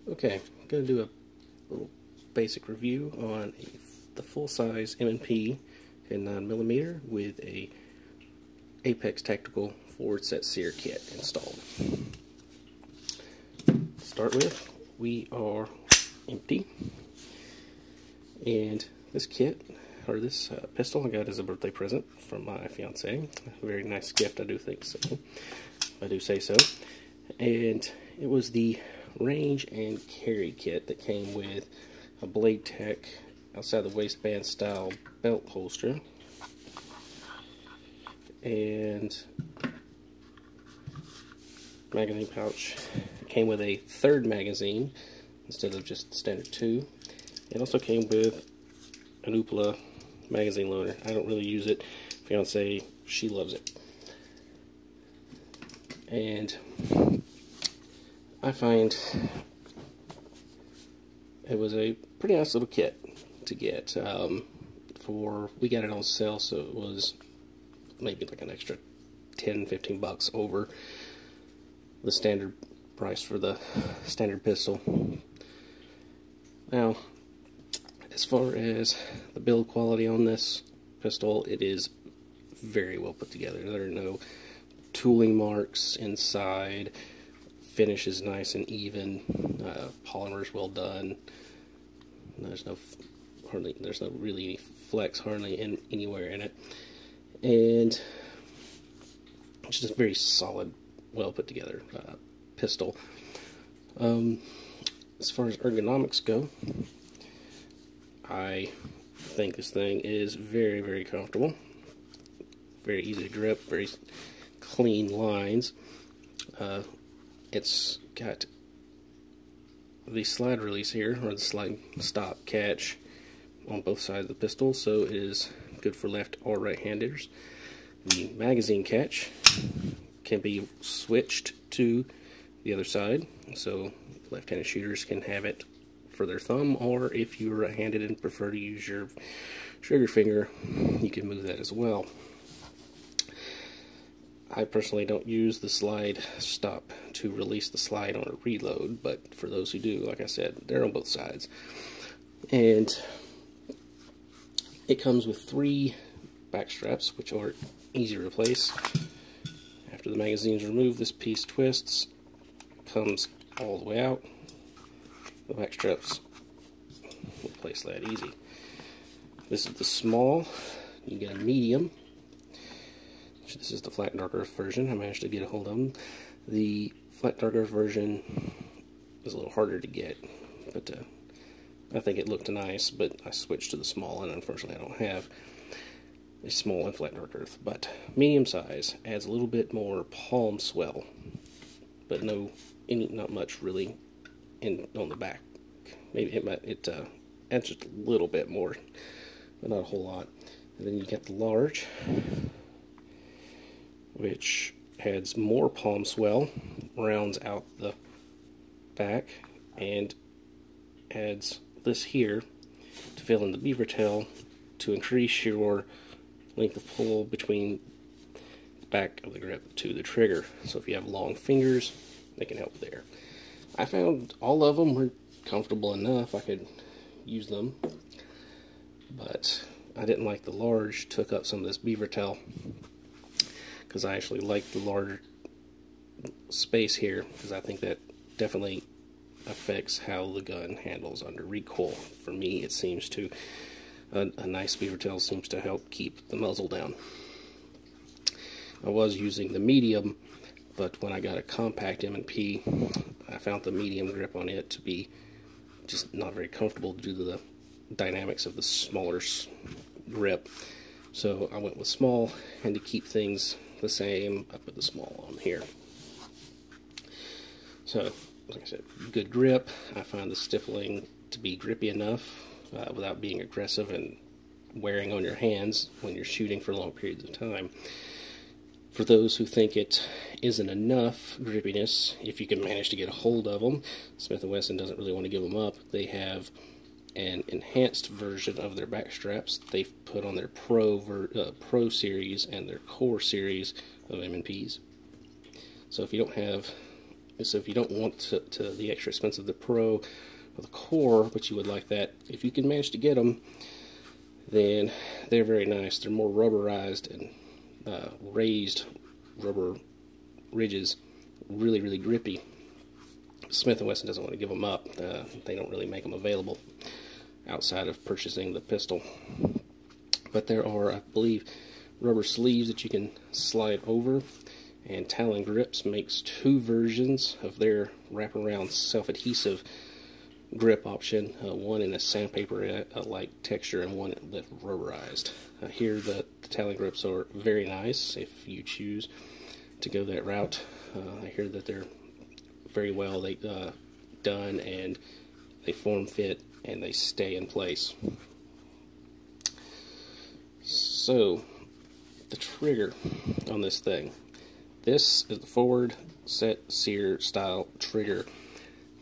Okay, I'm going to do a little basic review on the full-size M&P in 9mm with a Apex Tactical forward set sear kit installed. To start with, we are empty, and this kit, or this pistol, I got as a birthday present from my fiance. A very nice gift, I do think so. I do say so. And it was the range and carry kit that came with a Blade Tech outside the waistband style belt holster and magazine pouch. It came with a third magazine instead of just standard 2. It also came with an Upla magazine loader. I don't really use it. Fiance, she loves it. And I find it was a pretty nice little kit to get. We got it on sale, so it was maybe like an extra 10-15 bucks over the standard price for the standard pistol. Now, as far as the build quality on this pistol, it is very well put together. There are no tooling marks inside. Finish is nice and even. Polymer is well done. There's no really any flex hardly anywhere in it, and it's just a very solid, well put together pistol. As far as ergonomics go, I think this thing is very, very comfortable. Very easy to grip. Very clean lines. It's got the slide release here, or the slide stop catch on both sides of the pistol, so it is good for left or right-handers. The magazine catch can be switched to the other side, so left-handed shooters can have it for their thumb, or if you're right-handed and prefer to use your trigger finger, you can move that as well. I personally don't use the slide stop to release the slide on a reload, but for those who do, like I said, they're on both sides. And it comes with 3 back straps, which are easy to replace. After the magazine's removed, this piece twists, comes all the way out. The back straps will place that easy. This is the small. You get a medium. This is the flat dark earth version. I managed to get a hold of them. The flat dark earth version is a little harder to get, but I think it looked nice, but I switched to the small, and unfortunately I don't have a small and flat dark earth. But medium size adds a little bit more palm swell, but not much really on the back. Maybe it adds just a little bit more, but not a whole lot. And then you get the large, which adds more palm swell, rounds out the back, and adds this here to fill in the beaver tail to increase your length of pull between the back of the grip to the trigger. So if you have long fingers, they can help there. I found all of them were comfortable enough. I could use them, but I didn't like the large took up some of this beaver tail, because I actually like the larger space here, because I think that definitely affects how the gun handles under recoil. For me, it seems to, a nice beaver tail seems to help keep the muzzle down. I was using the medium, but when I got a compact M&P, I found the medium grip on it to be just not very comfortable due to the dynamics of the smaller grip. So I went with small, and to keep things the same, I put the small on here. So, like I said, good grip. I find the stippling to be grippy enough without being aggressive and wearing on your hands when you're shooting for long periods of time. For those who think it isn't enough grippiness, if you can manage to get a hold of them, Smith & Wesson doesn't really want to give them up. They have an enhanced version of their back straps. They've put on their Pro series and their Core series of M&Ps. So if you don't have So if you don't want to the extra expense of the Pro or the Core, but you would like that, if you can manage to get them, then they're very nice. They're more rubberized and raised rubber ridges, really, really grippy. Smith & Wesson doesn't want to give them up. They don't really make them available outside of purchasing the pistol. But there are, I believe, rubber sleeves that you can slide over, and Talon Grips makes 2 versions of their wraparound self-adhesive grip option, one in a sandpaper-like texture and one that's rubberized. Here the Talon Grips are very nice if you choose to go that route. I hear that they're very well done, and they form fit and they stay in place. So the trigger on this thing. This is the forward set sear style trigger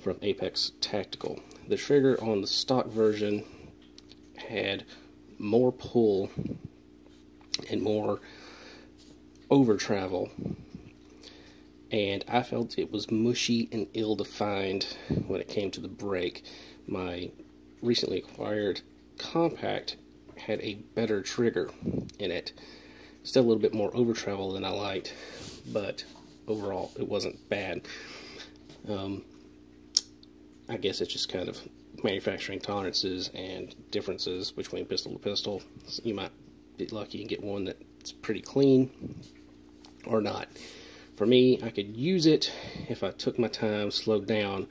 from Apex Tactical. The trigger on the stock version had more pull and more over travel, and I felt it was mushy and ill-defined when it came to the brake. My recently acquired compact had a better trigger in it. Still a little bit more over travel than I liked, but overall it wasn't bad. I guess it's just kind of manufacturing tolerances and differences between pistol to pistol. So you might be lucky and get one that's pretty clean or not. For me, I could use it if I took my time, slowed down.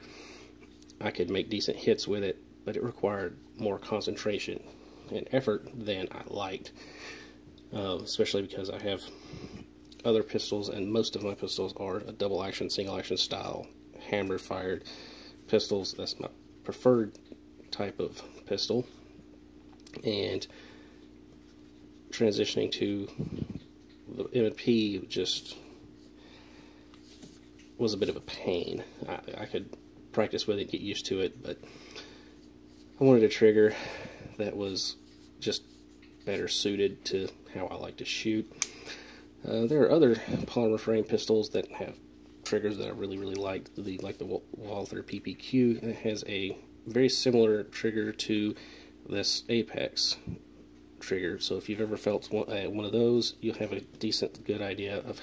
I could make decent hits with it, but it required more concentration and effort than I liked, especially because I have other pistols, and most of my pistols are a double action, single action style, hammer fired pistols. That's my preferred type of pistol, and transitioning to the M&P just was a bit of a pain. I could practice with it, get used to it, but I wanted a trigger that was just better suited to how I like to shoot. There are other polymer frame pistols that have triggers that I really, really like. Like the Walther PPQ. It has a very similar trigger to this Apex trigger. So if you've ever felt one of those, you'll have a decent, good idea of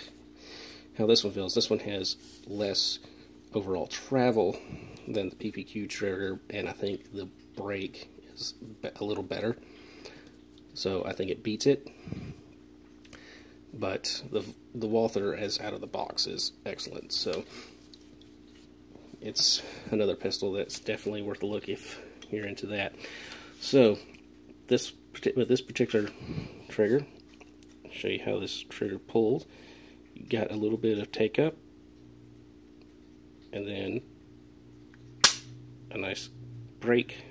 how this one feels. This one has less overall travel than the PPQ trigger, and I think the brake is a little better. So I think it beats it. But the Walther as out of the box is excellent. So it's another pistol that's definitely worth a look if you're into that. So this particular trigger, I'll show you how this trigger pulls. You got a little bit of take up, and then a nice break,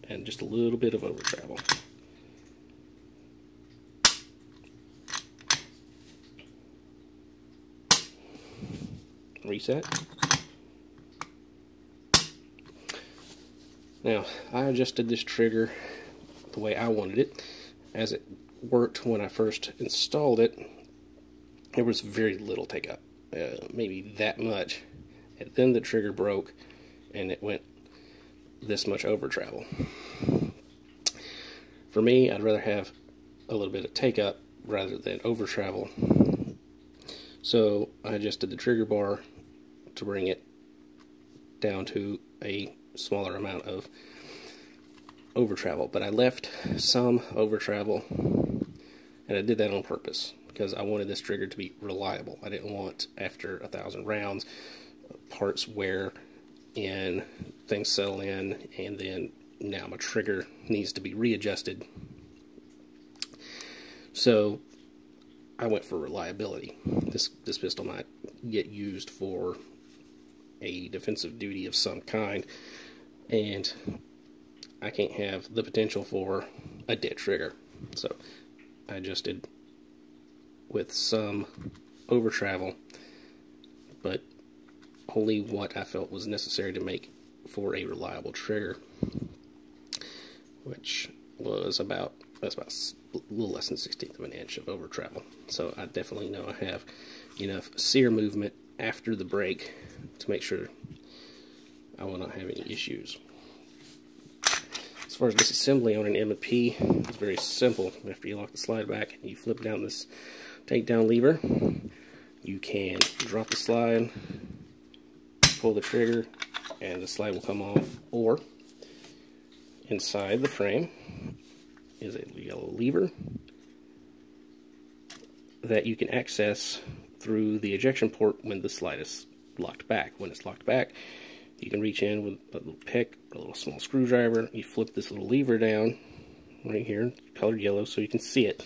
and just a little bit of over travel. Reset. Now, I adjusted this trigger the way I wanted it. As it worked when I first installed it, there was very little take up, maybe that much, and then the trigger broke and it went this much over travel. For me, I'd rather have a little bit of take up rather than over travel, so I adjusted the trigger bar to bring it down to a smaller amount of over travel, but I left some over travel, and I did that on purpose because I wanted this trigger to be reliable. I didn't want, after 1,000 rounds, parts wear and things settle in, and then now my trigger needs to be readjusted. So I went for reliability. This pistol might get used for a defensive duty of some kind, and I can't have the potential for a dead trigger. So I adjusted with some over travel, but only what I felt was necessary to make for a reliable trigger, which was about a little less than 1/16 of an inch of over travel. So I definitely know I have enough sear movement after the break to make sure I will not have any issues. As far as disassembly on an M&P, it's very simple. After you lock the slide back and you flip down this takedown lever, you can drop the slide, pull the trigger, and the slide will come off. Or inside the frame is a yellow lever that you can access through the ejection port when the slide is locked back. When it's locked back, you can reach in with a little pick, a little small screwdriver. You flip this little lever down right here, colored yellow, so you can see it.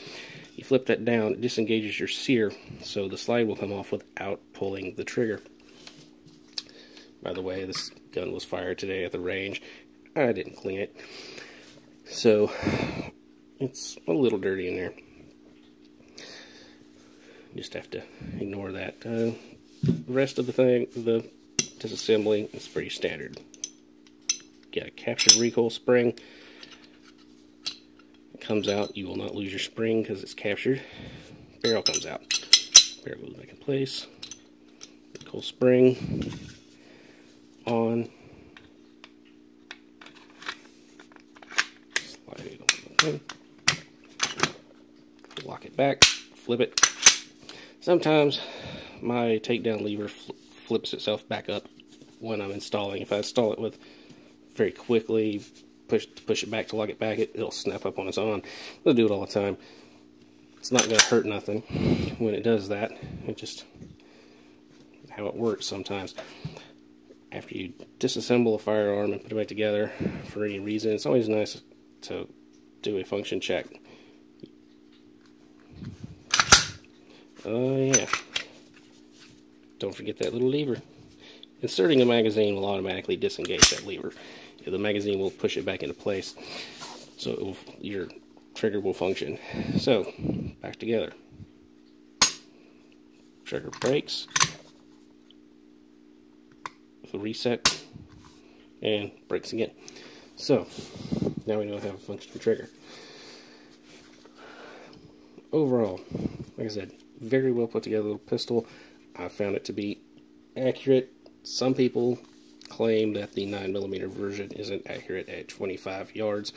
You flip that down, it disengages your sear, so the slide will come off without pulling the trigger. By the way, this gun was fired today at the range. I didn't clean it, so it's a little dirty in there. Just have to ignore that. The rest of the thing, the disassembly, is pretty standard. Get a captured recoil spring. It comes out. You will not lose your spring because it's captured. Barrel comes out. Barrel goes back in place. Recoil spring on. Slide it on the thing. Lock it back. Flip it. Sometimes my takedown lever flips itself back up when I'm installing. If I install it with very quickly, push it back to lock it back, it'll snap up on its own. It'll do it all the time. It's not going to hurt nothing when it does that. It's just how it works sometimes. After you disassemble a firearm and put it back together for any reason, it's always nice to do a function check. Oh yeah. Don't forget that little lever. Inserting a magazine will automatically disengage that lever. The magazine will push it back into place, so your trigger will function. So, back together. Trigger breaks. The reset, and breaks again. So, now we know how to have a functioning trigger. Overall, like I said, very well put together little pistol. I found it to be accurate. Some people claim that the 9mm version isn't accurate at 25 yards.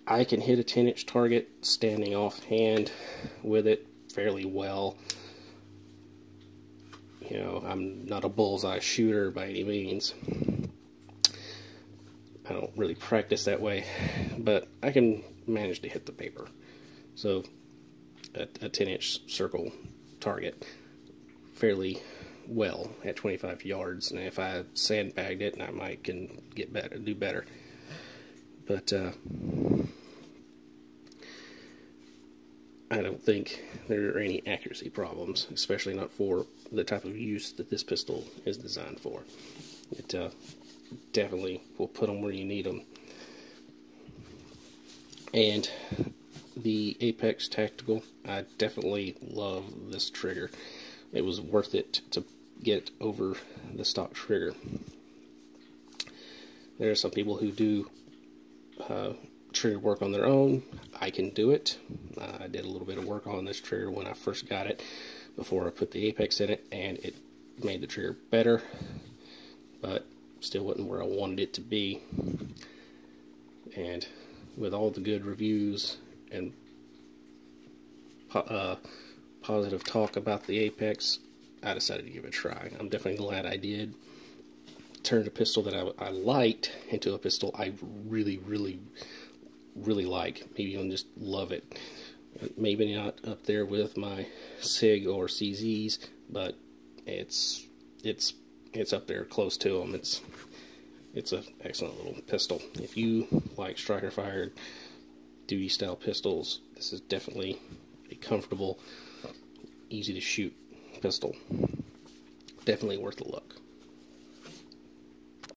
I can hit a 10-inch target standing offhand with it fairly well. You know, I'm not a bullseye shooter by any means. I don't really practice that way, but I can manage to hit the paper. So, a 10-inch circle target fairly well at 25 yards, and if I sandbagged it, I might can do better. But I don't think there are any accuracy problems, especially not for the type of use that this pistol is designed for. It definitely will put them where you need them. And the Apex Tactical, I definitely love this trigger. It was worth it to get over the stock trigger. There are some people who do trigger work on their own. I can do it. I did a little bit of work on this trigger when I first got it, before I put the Apex in it, and it made the trigger better, but still wasn't where I wanted it to be. And with all the good reviews and positive talk about the Apex, I decided to give it a try. I'm definitely glad I did. Turned a pistol that I liked into a pistol I really like. Maybe even just love it. Maybe not up there with my SIG or CZs, but it's up there close to them. It's an excellent little pistol. If you like striker fired duty style pistols, this is definitely a comfortable, easy to shoot pistol. Definitely worth a look.